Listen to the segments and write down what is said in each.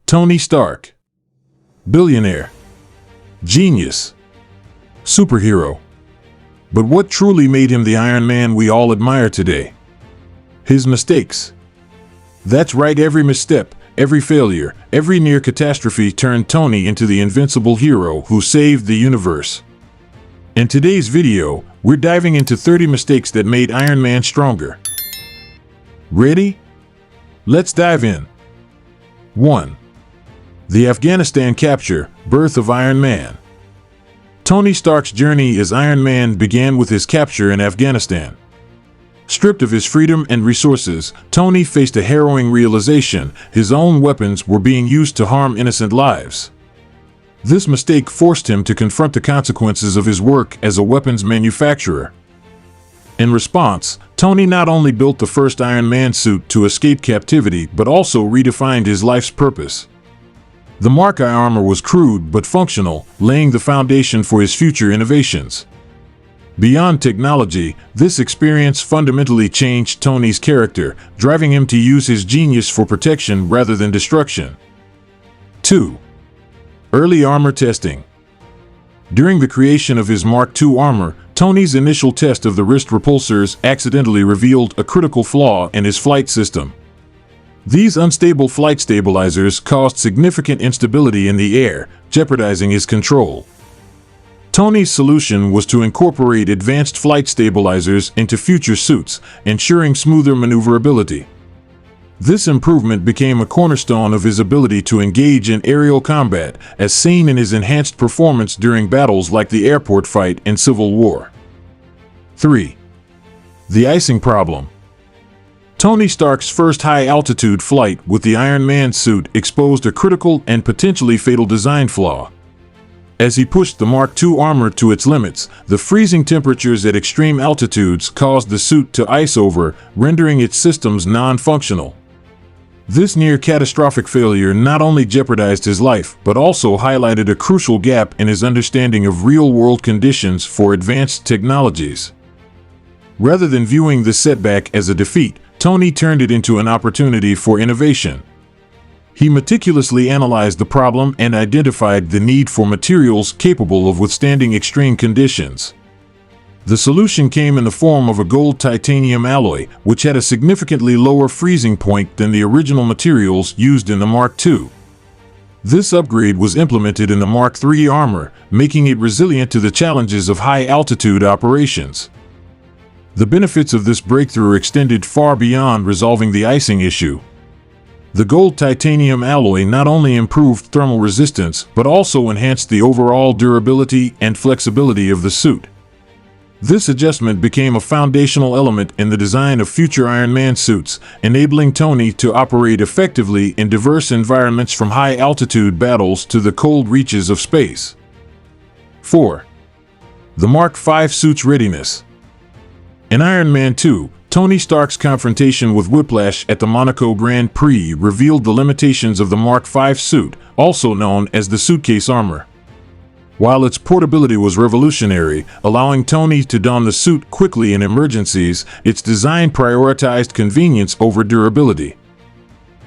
Tony Stark. Billionaire. Genius. Superhero. But what truly made him the Iron Man we all admire today? His mistakes. That's right, every misstep, every failure, every near catastrophe turned Tony into the invincible hero who saved the universe. In today's video, we're diving into 30 mistakes that made Iron Man stronger. Ready? Let's dive in. 1. The Afghanistan capture, birth of Iron Man. Tony Stark's journey as Iron Man began with his capture in Afghanistan. Stripped of his freedom and resources, Tony faced a harrowing realization: his own weapons were being used to harm innocent lives. This mistake forced him to confront the consequences of his work as a weapons manufacturer. In response, Tony not only built the first Iron Man suit to escape captivity, but also redefined his life's purpose. The Mark I armor was crude but functional, laying the foundation for his future innovations. Beyond technology, this experience fundamentally changed Tony's character, driving him to use his genius for protection rather than destruction. 2. Early armor testing. During the creation of his Mark II armor, Tony's initial test of the wrist repulsors accidentally revealed a critical flaw in his flight system. These unstable flight stabilizers caused significant instability in the air, jeopardizing his control. Tony's solution was to incorporate advanced flight stabilizers into future suits, ensuring smoother maneuverability. This improvement became a cornerstone of his ability to engage in aerial combat, as seen in his enhanced performance during battles like the airport fight in Civil War. 3. The Icing Problem. Tony Stark's first high-altitude flight with the Iron Man suit exposed a critical and potentially fatal design flaw. As he pushed the Mark II armor to its limits, the freezing temperatures at extreme altitudes caused the suit to ice over, rendering its systems non-functional. This near-catastrophic failure not only jeopardized his life, but also highlighted a crucial gap in his understanding of real-world conditions for advanced technologies. Rather than viewing this setback as a defeat, Tony turned it into an opportunity for innovation. He meticulously analyzed the problem and identified the need for materials capable of withstanding extreme conditions. The solution came in the form of a gold titanium alloy, which had a significantly lower freezing point than the original materials used in the Mark II. This upgrade was implemented in the Mark III armor, making it resilient to the challenges of high-altitude operations. The benefits of this breakthrough extended far beyond resolving the icing issue. The gold titanium alloy not only improved thermal resistance, but also enhanced the overall durability and flexibility of the suit. This adjustment became a foundational element in the design of future Iron Man suits, enabling Tony to operate effectively in diverse environments from high-altitude battles to the cold reaches of space. 4. The Mark V suit's readiness. In Iron Man 2, Tony Stark's confrontation with Whiplash at the Monaco Grand Prix revealed the limitations of the Mark V suit, also known as the suitcase armor. While its portability was revolutionary, allowing Tony to don the suit quickly in emergencies, its design prioritized convenience over durability.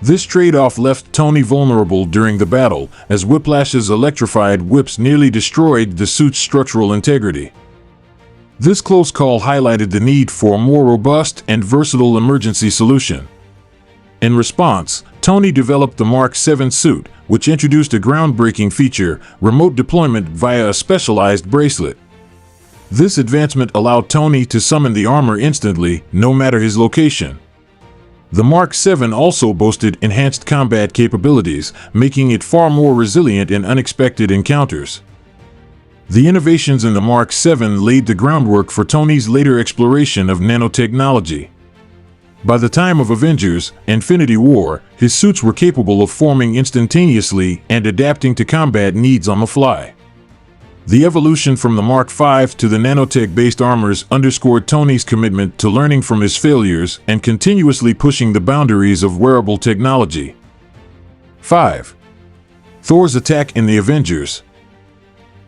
This trade-off left Tony vulnerable during the battle, as Whiplash's electrified whips nearly destroyed the suit's structural integrity. This close call highlighted the need for a more robust and versatile emergency solution. In response, Tony developed the Mark VII suit, which introduced a groundbreaking feature: remote deployment via a specialized bracelet. This advancement allowed Tony to summon the armor instantly, no matter his location. The Mark VII also boasted enhanced combat capabilities, making it far more resilient in unexpected encounters. The innovations in the Mark VII laid the groundwork for Tony's later exploration of nanotechnology. By the time of Avengers: Infinity War, his suits were capable of forming instantaneously and adapting to combat needs on the fly. The evolution from the Mark V to the nanotech-based armors underscored Tony's commitment to learning from his failures and continuously pushing the boundaries of wearable technology. 5. Thor's attack in the Avengers.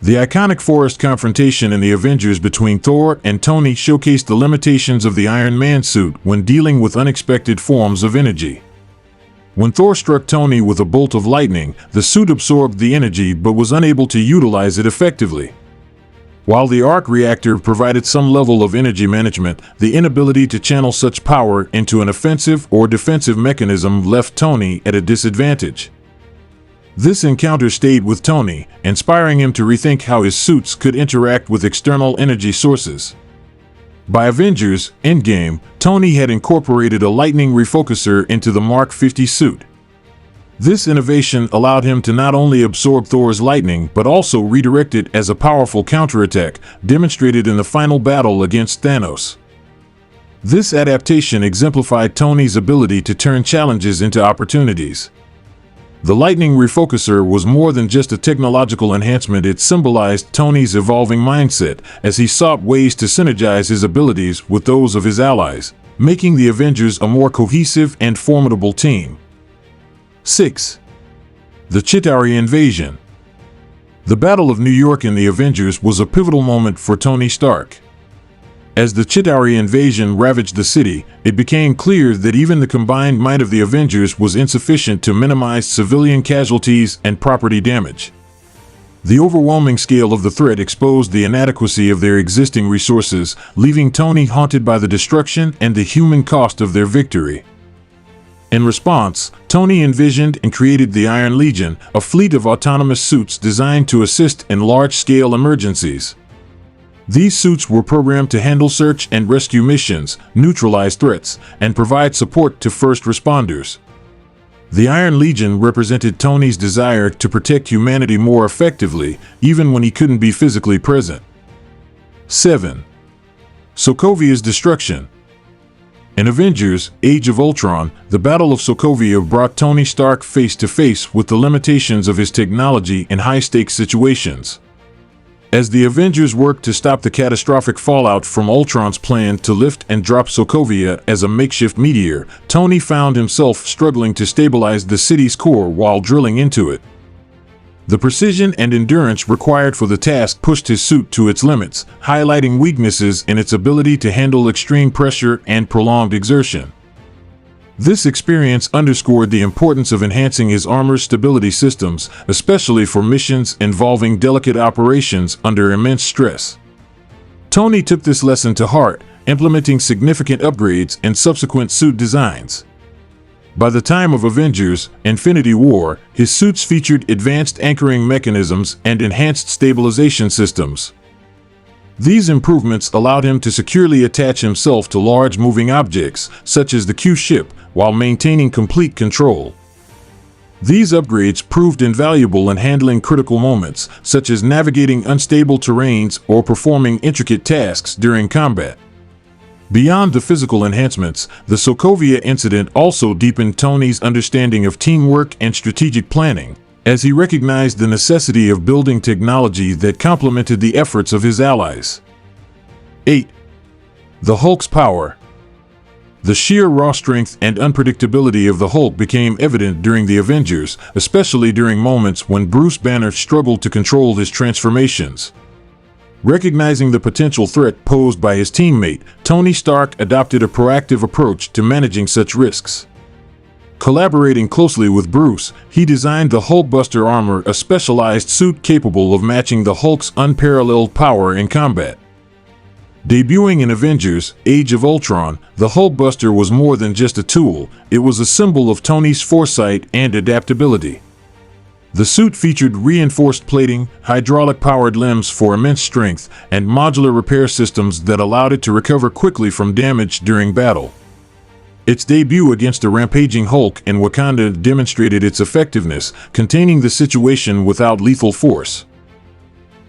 The iconic forest confrontation in the Avengers between Thor and Tony showcased the limitations of the Iron Man suit when dealing with unexpected forms of energy. When Thor struck Tony with a bolt of lightning, the suit absorbed the energy but was unable to utilize it effectively. While the arc reactor provided some level of energy management, the inability to channel such power into an offensive or defensive mechanism left Tony at a disadvantage. This encounter stayed with Tony, inspiring him to rethink how his suits could interact with external energy sources. By Avengers Endgame, Tony had incorporated a lightning refocuser into the Mark 50 suit. This innovation allowed him to not only absorb Thor's lightning but also redirect it as a powerful counterattack, demonstrated in the final battle against Thanos. This adaptation exemplified Tony's ability to turn challenges into opportunities. The lightning refocuser was more than just a technological enhancement. It symbolized Tony's evolving mindset as he sought ways to synergize his abilities with those of his allies, making the Avengers a more cohesive and formidable team. 6. The Chitauri Invasion. The Battle of New York in the Avengers was a pivotal moment for Tony Stark. As the Chitauri Invasion ravaged the city, it became clear that even the combined might of the Avengers was insufficient to minimize civilian casualties and property damage. The overwhelming scale of the threat exposed the inadequacy of their existing resources, leaving Tony haunted by the destruction and the human cost of their victory. In response, Tony envisioned and created the Iron Legion, a fleet of autonomous suits designed to assist in large-scale emergencies. These suits were programmed to handle search and rescue missions, neutralize threats, and provide support to first responders. The Iron Legion represented Tony's desire to protect humanity more effectively, even when he couldn't be physically present. 7. Sokovia's destruction. In Avengers: Age of Ultron, the Battle of Sokovia brought Tony Stark face to face with the limitations of his technology in high-stakes situations. As the Avengers worked to stop the catastrophic fallout from Ultron's plan to lift and drop Sokovia as a makeshift meteor, Tony found himself struggling to stabilize the city's core while drilling into it. The precision and endurance required for the task pushed his suit to its limits, highlighting weaknesses in its ability to handle extreme pressure and prolonged exertion. This experience underscored the importance of enhancing his armor's stability systems, especially for missions involving delicate operations under immense stress. Tony took this lesson to heart, implementing significant upgrades in subsequent suit designs. By the time of Avengers: Infinity War, his suits featured advanced anchoring mechanisms and enhanced stabilization systems. These improvements allowed him to securely attach himself to large moving objects, such as the Q-ship, while maintaining complete control. These upgrades proved invaluable in handling critical moments, such as navigating unstable terrains or performing intricate tasks during combat. Beyond the physical enhancements, the Sokovia incident also deepened Tony's understanding of teamwork and strategic planning, as he recognized the necessity of building technology that complemented the efforts of his allies. 8. The Hulk's power. The sheer raw strength and unpredictability of the Hulk became evident during the Avengers, especially during moments when Bruce Banner struggled to control his transformations. Recognizing the potential threat posed by his teammate, Tony Stark adopted a proactive approach to managing such risks. Collaborating closely with Bruce, he designed the Hulkbuster Armor, a specialized suit capable of matching the Hulk's unparalleled power in combat. Debuting in Avengers: Age of Ultron, the Hulkbuster was more than just a tool, it was a symbol of Tony's foresight and adaptability. The suit featured reinforced plating, hydraulic-powered limbs for immense strength, and modular repair systems that allowed it to recover quickly from damage during battle. Its debut against a rampaging Hulk in Wakanda demonstrated its effectiveness, containing the situation without lethal force.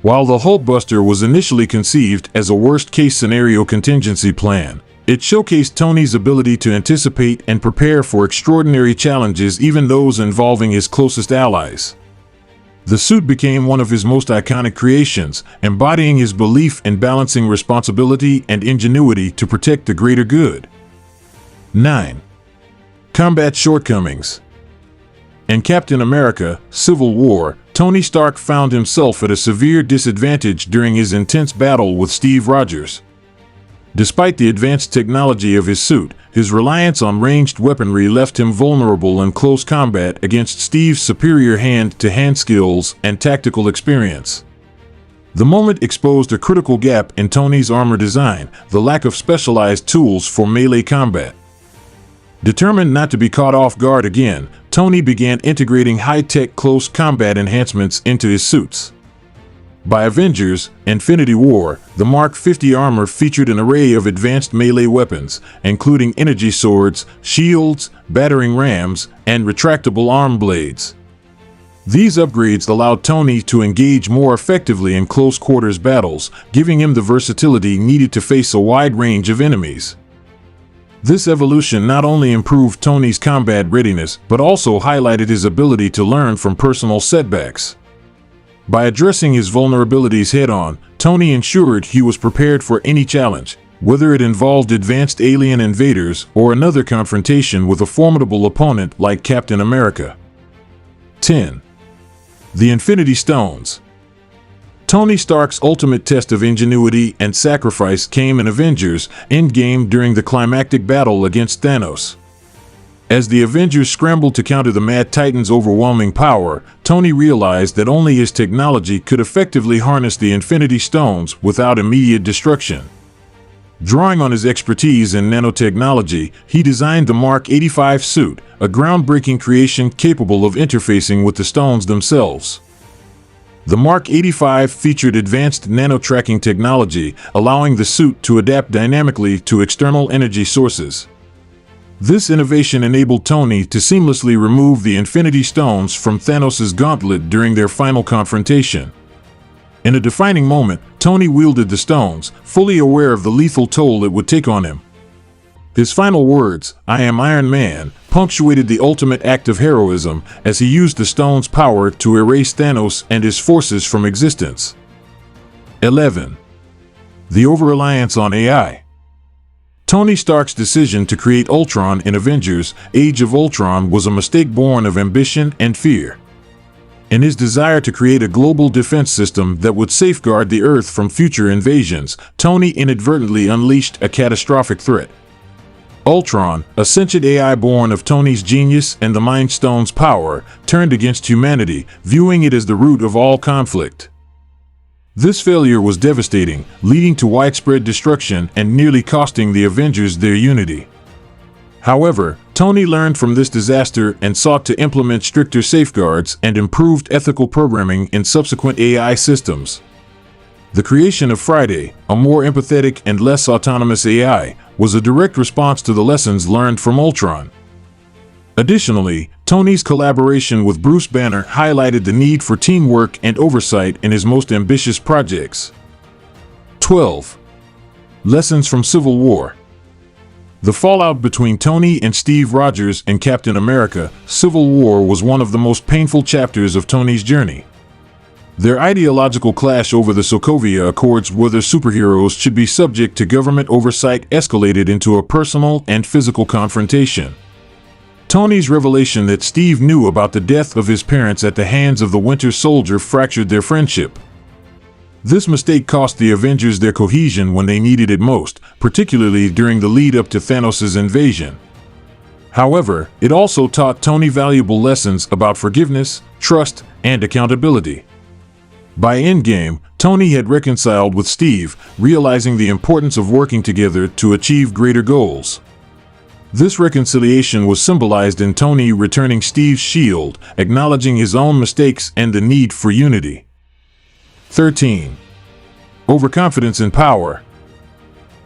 While the Hulkbuster was initially conceived as a worst-case scenario contingency plan, it showcased Tony's ability to anticipate and prepare for extraordinary challenges, even those involving his closest allies. The suit became one of his most iconic creations, embodying his belief in balancing responsibility and ingenuity to protect the greater good. 9. Combat shortcomings. In Captain America: Civil War, Tony Stark found himself at a severe disadvantage during his intense battle with Steve Rogers. Despite the advanced technology of his suit, his reliance on ranged weaponry left him vulnerable in close combat against Steve's superior hand-to-hand skills and tactical experience. The moment exposed a critical gap in Tony's armor design: the lack of specialized tools for melee combat. Determined not to be caught off guard again, Tony began integrating high-tech close combat enhancements into his suits. By Avengers: Infinity War, the Mark 50 armor featured an array of advanced melee weapons, including energy swords, shields, battering rams, and retractable arm blades. These upgrades allowed Tony to engage more effectively in close-quarters battles, giving him the versatility needed to face a wide range of enemies. This evolution not only improved Tony's combat readiness, but also highlighted his ability to learn from personal setbacks. By addressing his vulnerabilities head-on, Tony ensured he was prepared for any challenge, whether it involved advanced alien invaders or another confrontation with a formidable opponent like Captain America. 10. The Infinity Stones. Tony Stark's ultimate test of ingenuity and sacrifice came in Avengers: Endgame during the climactic battle against Thanos. As the Avengers scrambled to counter the Mad Titan's overwhelming power, Tony realized that only his technology could effectively harness the Infinity Stones without immediate destruction. Drawing on his expertise in nanotechnology, he designed the Mark 85 suit, a groundbreaking creation capable of interfacing with the stones themselves. The Mark 85 featured advanced nano-tracking technology, allowing the suit to adapt dynamically to external energy sources. This innovation enabled Tony to seamlessly remove the Infinity Stones from Thanos' gauntlet during their final confrontation. In a defining moment, Tony wielded the stones, fully aware of the lethal toll it would take on him. His final words, "I am Iron Man," punctuated the ultimate act of heroism as he used the stone's power to erase Thanos and his forces from existence. 11. The Overreliance on AI. Tony Stark's decision to create Ultron in Avengers: Age of Ultron was a mistake born of ambition and fear. In his desire to create a global defense system that would safeguard the Earth from future invasions, Tony inadvertently unleashed a catastrophic threat. Ultron, a sentient AI born of Tony's genius and the Mind Stone's power, turned against humanity, viewing it as the root of all conflict. This failure was devastating, leading to widespread destruction and nearly costing the Avengers their unity. However, Tony learned from this disaster and sought to implement stricter safeguards and improved ethical programming in subsequent AI systems. The creation of Friday, a more empathetic and less autonomous AI, was a direct response to the lessons learned from Ultron. Additionally, Tony's collaboration with Bruce Banner highlighted the need for teamwork and oversight in his most ambitious projects. 12. Lessons from Civil War. The fallout between Tony and Steve Rogers in Captain America: Civil War was one of the most painful chapters of Tony's journey. Their ideological clash over the Sokovia Accords, whether superheroes should be subject to government oversight, escalated into a personal and physical confrontation. Tony's revelation that Steve knew about the death of his parents at the hands of the Winter Soldier fractured their friendship. This mistake cost the Avengers their cohesion when they needed it most, particularly during the lead-up to Thanos' invasion. However, it also taught Tony valuable lessons about forgiveness, trust, and accountability. By Endgame, Tony had reconciled with Steve, realizing the importance of working together to achieve greater goals. This reconciliation was symbolized in Tony returning Steve's shield, acknowledging his own mistakes and the need for unity. 13. Overconfidence and Power.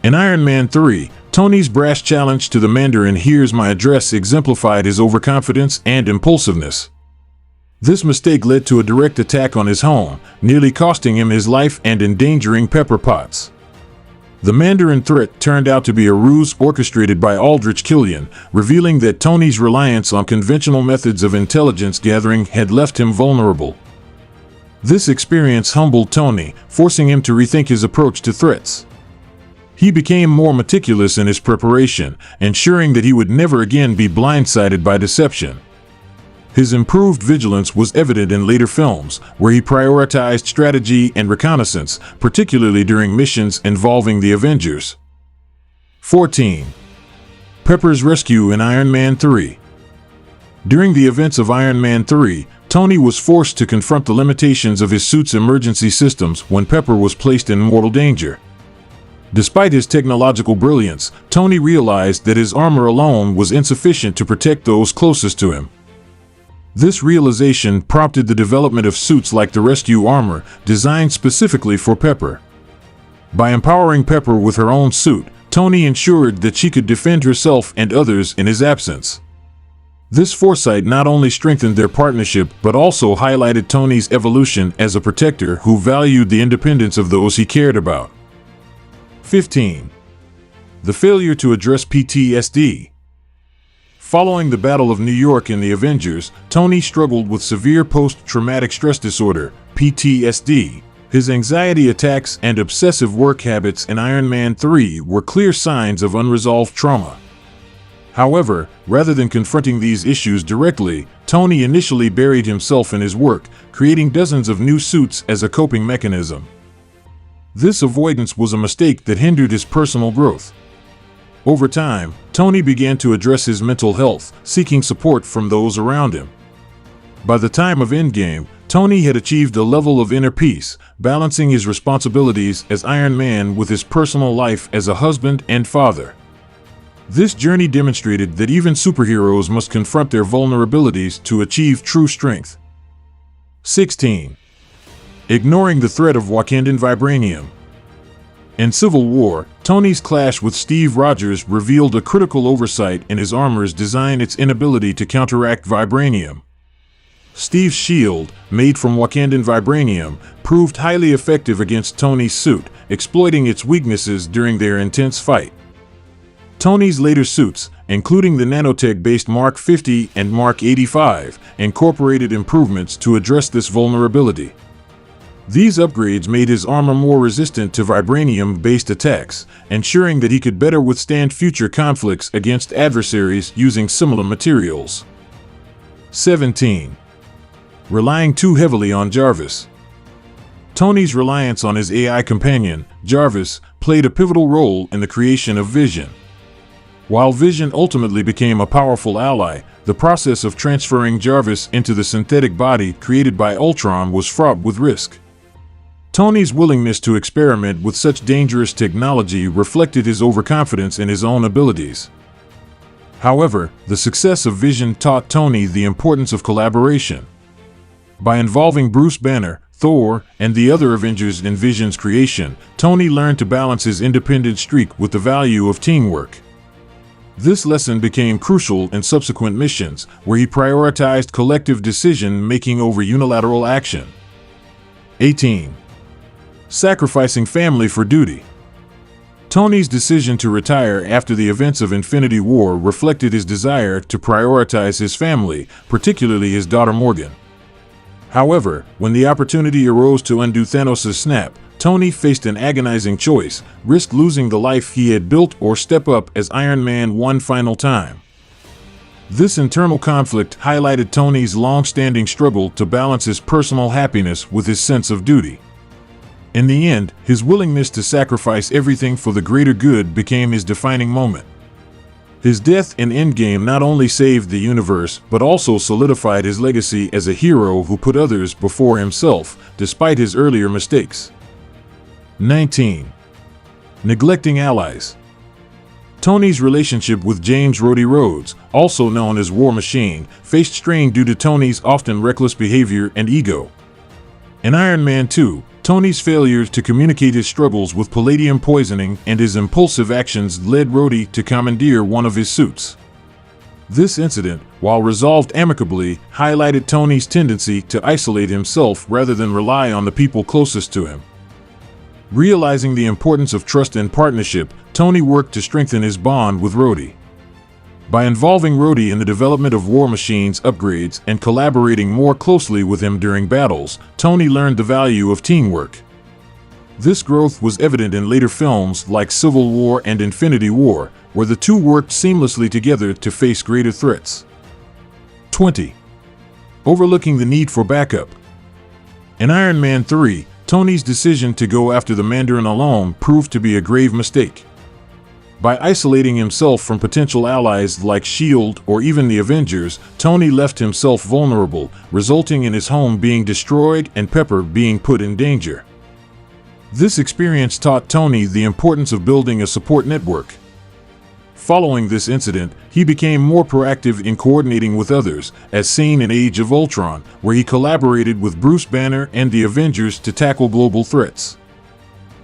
In Iron Man 3, Tony's brash challenge to the Mandarin "Here's my address" exemplified his overconfidence and impulsiveness. This mistake led to a direct attack on his home, nearly costing him his life and endangering Pepper Potts. The Mandarin threat turned out to be a ruse orchestrated by Aldrich Killian, revealing that Tony's reliance on conventional methods of intelligence gathering had left him vulnerable. This experience humbled Tony, forcing him to rethink his approach to threats. He became more meticulous in his preparation, ensuring that he would never again be blindsided by deception. His improved vigilance was evident in later films, where he prioritized strategy and reconnaissance, particularly during missions involving the Avengers. 14. Pepper's rescue in Iron Man 3. During the events of Iron Man 3, Tony was forced to confront the limitations of his suit's emergency systems when Pepper was placed in mortal danger. Despite his technological brilliance, Tony realized that his armor alone was insufficient to protect those closest to him. This realization prompted the development of suits like the Rescue Armor, designed specifically for Pepper. By empowering Pepper with her own suit, Tony ensured that she could defend herself and others in his absence. This foresight not only strengthened their partnership but also highlighted Tony's evolution as a protector who valued the independence of those he cared about. 15. The failure to address PTSD. Following the Battle of New York in the Avengers, Tony struggled with severe post-traumatic stress disorder, PTSD. His anxiety attacks and obsessive work habits in Iron Man 3 were clear signs of unresolved trauma. However, rather than confronting these issues directly, Tony initially buried himself in his work, creating dozens of new suits as a coping mechanism. This avoidance was a mistake that hindered his personal growth. Over time, Tony began to address his mental health, seeking support from those around him. By the time of Endgame, Tony had achieved a level of inner peace, balancing his responsibilities as Iron Man with his personal life as a husband and father. This journey demonstrated that even superheroes must confront their vulnerabilities to achieve true strength. 16. Ignoring the threat of Wakandan vibranium. In Civil War, Tony's clash with Steve Rogers revealed a critical oversight in his armor's design: its inability to counteract vibranium. Steve's shield, made from Wakandan vibranium, proved highly effective against Tony's suit, exploiting its weaknesses during their intense fight. Tony's later suits, including the nanotech-based Mark 50 and Mark 85, incorporated improvements to address this vulnerability. These upgrades made his armor more resistant to vibranium-based attacks, ensuring that he could better withstand future conflicts against adversaries using similar materials. 17. Relying too heavily on Jarvis. Tony's reliance on his AI companion, Jarvis, played a pivotal role in the creation of Vision. While Vision ultimately became a powerful ally, the process of transferring Jarvis into the synthetic body created by Ultron was fraught with risk. Tony's willingness to experiment with such dangerous technology reflected his overconfidence in his own abilities. However, the success of Vision taught Tony the importance of collaboration. By involving Bruce Banner, Thor, and the other Avengers in Vision's creation, Tony learned to balance his independent streak with the value of teamwork. This lesson became crucial in subsequent missions, where he prioritized collective decision-making over unilateral action. 18. Sacrificing family for duty. Tony's decision to retire after the events of Infinity War reflected his desire to prioritize his family, particularly his daughter Morgan. However, when the opportunity arose to undo Thanos' snap, Tony faced an agonizing choice: risk losing the life he had built or step up as Iron Man one final time. This internal conflict highlighted Tony's long-standing struggle to balance his personal happiness with his sense of duty. In the end, his willingness to sacrifice everything for the greater good became his defining moment. His death in Endgame not only saved the universe, but also solidified his legacy as a hero who put others before himself, despite his earlier mistakes. 19. Neglecting allies. Tony's relationship with James Rhodey Rhodes, also known as War Machine, faced strain due to Tony's often reckless behavior and ego. In Iron Man 2, Tony's failure to communicate his struggles with palladium poisoning and his impulsive actions led Rhodey to commandeer one of his suits. This incident, while resolved amicably, highlighted Tony's tendency to isolate himself rather than rely on the people closest to him. Realizing the importance of trust and partnership, Tony worked to strengthen his bond with Rhodey. By involving Rhodey in the development of War Machine's upgrades and collaborating more closely with him during battles, Tony learned the value of teamwork. This growth was evident in later films like Civil War and Infinity War, where the two worked seamlessly together to face greater threats. 20. Overlooking the need for backup. In Iron Man 3, Tony's decision to go after the Mandarin alone proved to be a grave mistake. By isolating himself from potential allies like S.H.I.E.L.D. or even the Avengers, Tony left himself vulnerable, resulting in his home being destroyed and Pepper being put in danger. This experience taught Tony the importance of building a support network. Following this incident, he became more proactive in coordinating with others, as seen in Age of Ultron, where he collaborated with Bruce Banner and the Avengers to tackle global threats.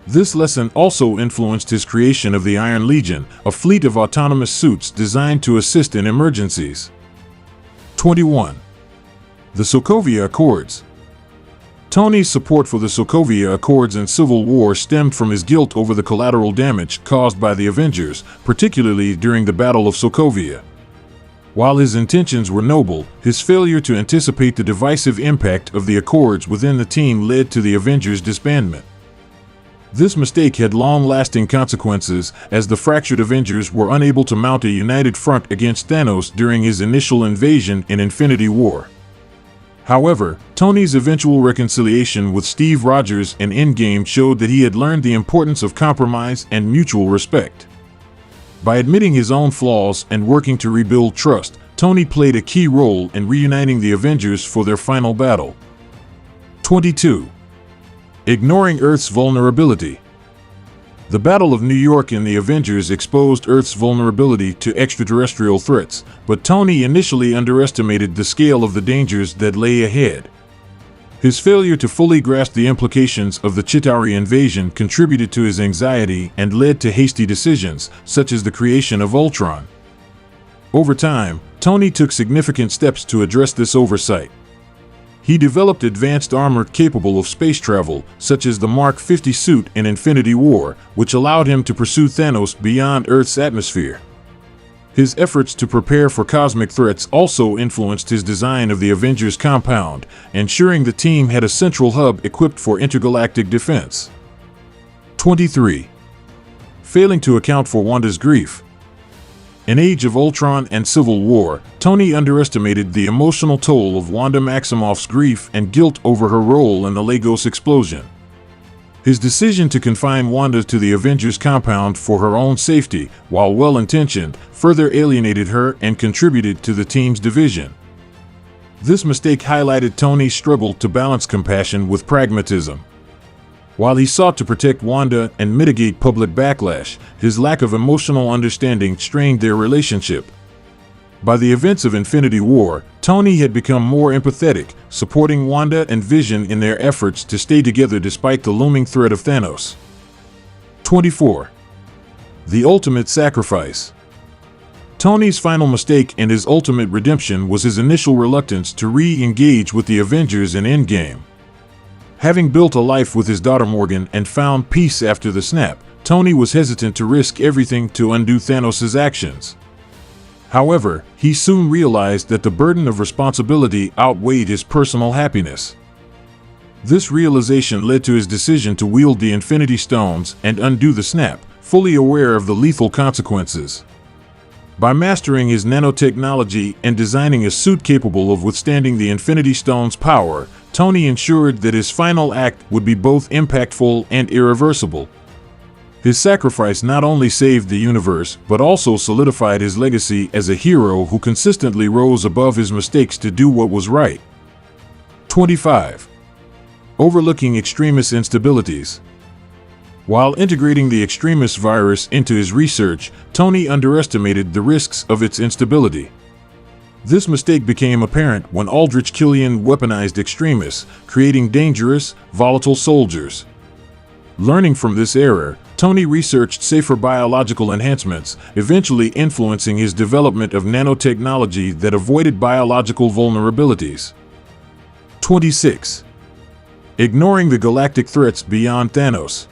This lesson also influenced his creation of the Iron Legion, a fleet of autonomous suits designed to assist in emergencies. 21. The Sokovia Accords. Tony's support for the Sokovia Accords and Civil War stemmed from his guilt over the collateral damage caused by the Avengers, particularly during the Battle of Sokovia. While his intentions were noble, his failure to anticipate the divisive impact of the Accords within the team led to the Avengers' disbandment. This mistake had long-lasting consequences, as the fractured Avengers were unable to mount a united front against Thanos during his initial invasion in Infinity War. However, Tony's eventual reconciliation with Steve Rogers in Endgame showed that he had learned the importance of compromise and mutual respect. By admitting his own flaws and working to rebuild trust, Tony played a key role in reuniting the Avengers for their final battle. 22. Ignoring Earth's vulnerability. The Battle of New York and the Avengers exposed Earth's vulnerability to extraterrestrial threats, but Tony initially underestimated the scale of the dangers that lay ahead. His failure to fully grasp the implications of the Chitauri Invasion contributed to his anxiety and led to hasty decisions, such as the creation of Ultron. Over time, Tony took significant steps to address this oversight. He developed advanced armor capable of space travel, such as the Mark 50 suit in Infinity War, which allowed him to pursue Thanos beyond Earth's atmosphere. His efforts to prepare for cosmic threats also influenced his design of the Avengers compound, ensuring the team had a central hub equipped for intergalactic defense. 23. Failing to account for Wanda's grief. In Age of Ultron and Civil War, Tony underestimated the emotional toll of Wanda Maximoff's grief and guilt over her role in the Lagos explosion. His decision to confine Wanda to the Avengers compound for her own safety, while well-intentioned, further alienated her and contributed to the team's division. This mistake highlighted Tony's struggle to balance compassion with pragmatism. While he sought to protect Wanda and mitigate public backlash, his lack of emotional understanding strained their relationship. By the events of Infinity War, Tony had become more empathetic, supporting Wanda and Vision in their efforts to stay together despite the looming threat of Thanos. 24. The Ultimate Sacrifice. Tony's final mistake and his ultimate redemption was his initial reluctance to re-engage with the Avengers in Endgame. Having built a life with his daughter Morgan and found peace after the snap, Tony was hesitant to risk everything to undo Thanos' actions. However, he soon realized that the burden of responsibility outweighed his personal happiness. This realization led to his decision to wield the Infinity Stones and undo the snap, fully aware of the lethal consequences. By mastering his nanotechnology and designing a suit capable of withstanding the Infinity Stone's power, Tony ensured that his final act would be both impactful and irreversible. His sacrifice not only saved the universe, but also solidified his legacy as a hero who consistently rose above his mistakes to do what was right. 25. Overlooking Extremis Instabilities. While integrating the Extremis virus into his research, Tony underestimated the risks of its instability. This mistake became apparent when Aldrich Killian weaponized Extremis, creating dangerous, volatile soldiers. Learning from this error, Tony researched safer biological enhancements, eventually influencing his development of nanotechnology that avoided biological vulnerabilities. 26. Ignoring the galactic threats beyond Thanos.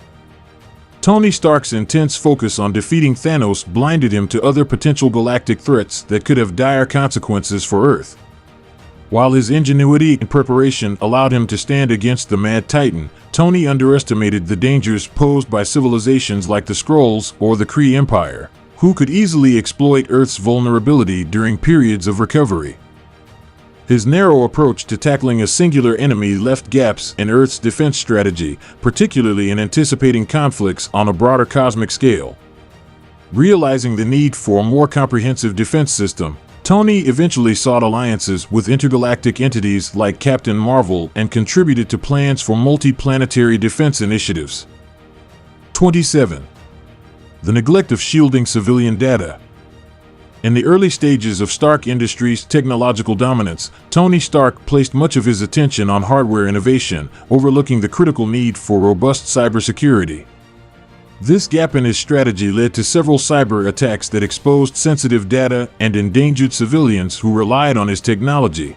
Tony Stark's intense focus on defeating Thanos blinded him to other potential galactic threats that could have dire consequences for Earth. While his ingenuity and preparation allowed him to stand against the Mad Titan, Tony underestimated the dangers posed by civilizations like the Skrulls or the Kree Empire, who could easily exploit Earth's vulnerability during periods of recovery. His narrow approach to tackling a singular enemy left gaps in Earth's defense strategy, particularly in anticipating conflicts on a broader cosmic scale. Realizing the need for a more comprehensive defense system, Tony eventually sought alliances with intergalactic entities like Captain Marvel and contributed to plans for multi-planetary defense initiatives. 27. The neglect of shielding civilian data. In the early stages of Stark Industries' technological dominance, Tony Stark placed much of his attention on hardware innovation, overlooking the critical need for robust cybersecurity. This gap in his strategy led to several cyber attacks that exposed sensitive data and endangered civilians who relied on his technology.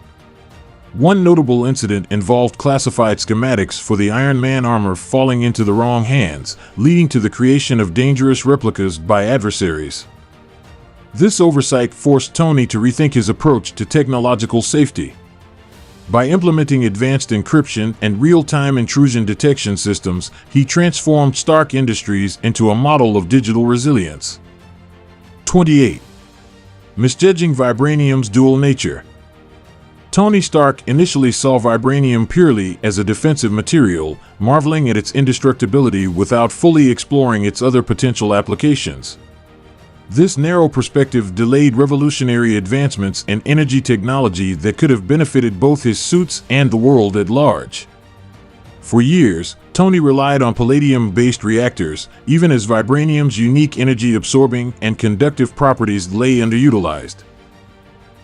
One notable incident involved classified schematics for the Iron Man armor falling into the wrong hands, leading to the creation of dangerous replicas by adversaries. This oversight forced Tony to rethink his approach to technological safety. By implementing advanced encryption and real-time intrusion detection systems, he transformed Stark Industries into a model of digital resilience. 28. Misjudging vibranium's dual nature. Tony Stark initially saw vibranium purely as a defensive material, marveling at its indestructibility without fully exploring its other potential applications. This narrow perspective delayed revolutionary advancements in energy technology that could have benefited both his suits and the world at large. For years, Tony relied on palladium-based reactors, even as vibranium's unique energy-absorbing and conductive properties lay underutilized.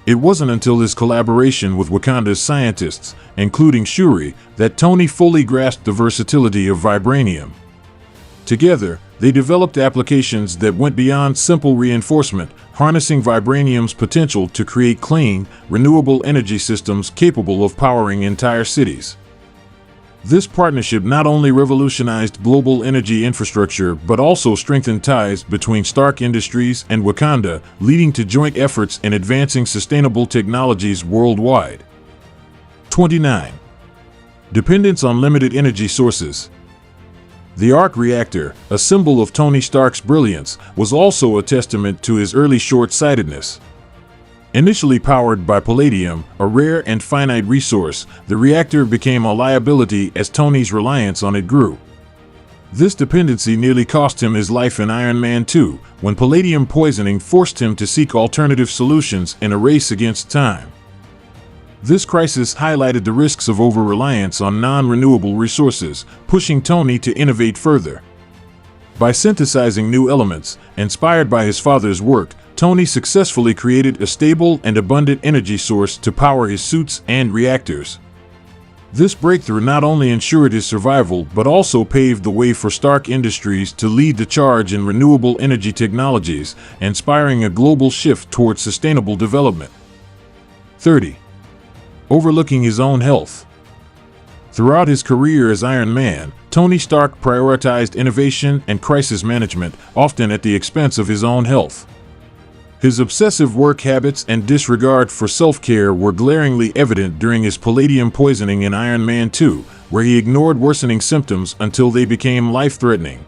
It wasn't until his collaboration with Wakanda's scientists, including Shuri, that Tony fully grasped the versatility of vibranium. Together, they developed applications that went beyond simple reinforcement, harnessing vibranium's potential to create clean, renewable energy systems capable of powering entire cities. This partnership not only revolutionized global energy infrastructure but also strengthened ties between Stark Industries and Wakanda, leading to joint efforts in advancing sustainable technologies worldwide. 29. Dependence on limited energy sources. The arc reactor, a symbol of Tony Stark's brilliance, was also a testament to his early short-sightedness. Initially powered by palladium, a rare and finite resource, the reactor became a liability as Tony's reliance on it grew. This dependency nearly cost him his life in Iron Man 2, when palladium poisoning forced him to seek alternative solutions in a race against time. This crisis highlighted the risks of over-reliance on non-renewable resources, pushing Tony to innovate further. By synthesizing new elements, inspired by his father's work, Tony successfully created a stable and abundant energy source to power his suits and reactors. This breakthrough not only ensured his survival but also paved the way for Stark Industries to lead the charge in renewable energy technologies, inspiring a global shift towards sustainable development. 30. Overlooking his own health. Throughout his career as Iron Man, Tony Stark prioritized innovation and crisis management, often at the expense of his own health. His obsessive work habits and disregard for self-care were glaringly evident during his palladium poisoning in Iron Man 2, where he ignored worsening symptoms until they became life-threatening.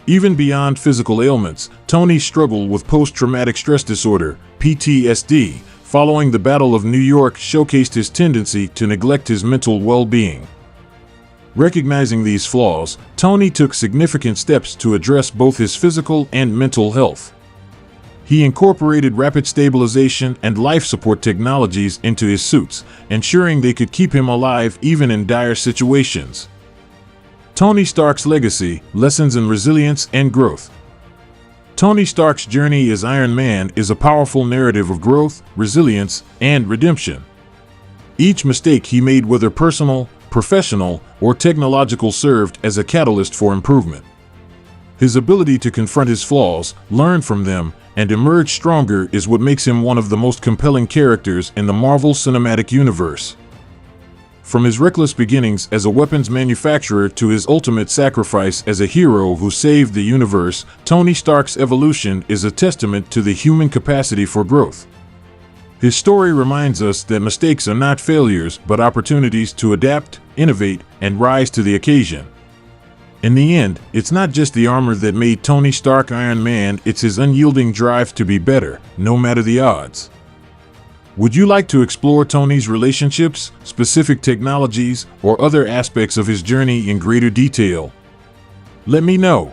Even beyond physical ailments, Tony struggled with post-traumatic stress disorder, PTSD, following the Battle of New York showcased his tendency to neglect his mental well-being. Recognizing these flaws, Tony took significant steps to address both his physical and mental health. He incorporated rapid stabilization and life support technologies into his suits, ensuring they could keep him alive even in dire situations. Tony Stark's legacy, lessons in resilience and growth. Tony Stark's journey as Iron Man is a powerful narrative of growth, resilience, and redemption. Each mistake he made, whether personal, professional, or technological, served as a catalyst for improvement. His ability to confront his flaws, learn from them, and emerge stronger is what makes him one of the most compelling characters in the Marvel Cinematic Universe. From his reckless beginnings as a weapons manufacturer to his ultimate sacrifice as a hero who saved the universe, Tony Stark's evolution is a testament to the human capacity for growth. His story reminds us that mistakes are not failures but opportunities to adapt, innovate, and rise to the occasion. In the end, it's not just the armor that made Tony Stark Iron Man, it's his unyielding drive to be better, no matter the odds. Would you like to explore Tony's relationships, specific technologies, or other aspects of his journey in greater detail? Let me know.